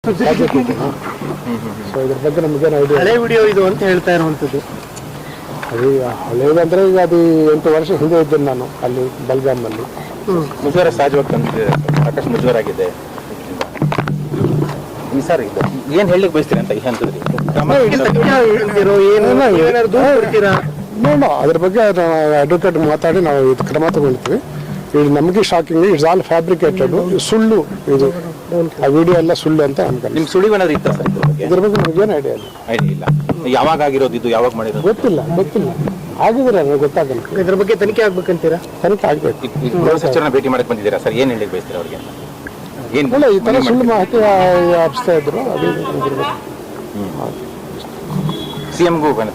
ಸಾಧ್ಯತೆ ಇದೆ. ಸೊ ಇದ್ರ ಬಗ್ಗೆ ನಮಗೇನು ಐಡಿಯಾ ಹಳೆ ವಿಡಿಯೋ ಇದು ಅಂತ ಹೇಳ್ತಾ ಇರುವಂಥದ್ದು. ಅದು ಹಳೆಯದಂದ್ರೆ ಈಗ ಅದು 8 ವರ್ಷ ಹಿಂದೆ ಇದ್ದೇನೆ ನಾನು ಅಲ್ಲಿ ಬೆಲ್ಗಾಮಲ್ಲಿ. ಮುಜುಗರ ಸಹಜವಾಗಿ ತಂದಿದೆ, ಸಾಕಷ್ಟು ಮುಜುಗರ ಆಗಿದೆ ಈ ಸರ್. ಇದು ಏನು ಹೇಳಲಿಕ್ಕೆ ಬಯಸ್ತೀರಿ ಅಂತ ಈ ಹಂತದಲ್ಲಿ? ನೋ ಅದ್ರ ಬಗ್ಗೆ ಅಡ್ವೊಕೇಟ್ ಮಾತಾಡಿ ನಾವು ಇದು ಕ್ರಮ ತಗೊಳ್ತೀವಿ. ಇದು ನಮಗೆ ಶಾಕಿಂಗ್, ಇಟ್ಸ್ ಆಲ್ ಫ್ಯಾಬ್ರಿಕೇಟೆಡ್, ಸುಳ್ಳು ಇದು. ಆ ವಿಡಿಯೋ ಎಲ್ಲ ಸುಳ್ಳು ಅಂತ ಅನ್ಕೊಂಡು. ನಿಮ್ಗೆ ಸುಳಿವು ಏನಾದ್ರು ಇತ್ತ ಸರ್ ಇದ್ರ ಬಗ್ಗೆ ನಮಗೇನು ಐಡಿಯಾ ಇಲ್ಲ. ಐಡಿಯಾ ಇಲ್ಲ. ಯಾವಾಗ ಆಗಿರೋದು ಇದು, ಯಾವಾಗ ಮಾಡಿರೋದು ಗೊತ್ತಿಲ್ಲ. ಆಗಿದ್ರೆ ನನಗೆ ಗೊತ್ತಾಗಲ್ಲ. ಇದ್ರ ಬಗ್ಗೆ ತನಿಖೆ ಆಗ್ಬೇಕಂತೀರಾ? ತನಿಖೆ ಆಗ್ಬೇಕು. ಗೃಹ ಸಚಿವರನ್ನ ಭೇಟಿ ಮಾಡಕ್ಕೆ ಬಂದಿದ್ದೀರಾ ಸರ್? ಏನು ಹೇಳಲಿಕ್ಕೆ ಬಯಸ್ತೀರಾ ಅವ್ರಿಗೆ? ಇಲ್ಲ, ಈ ಥರ ಸುಳ್ಳು ಮಾಹಿತಿ ಹಬ್ಸ್ತಾ ಇದ್ರು. ಅದು ಸಿಎಂಗೂ ಬಂದ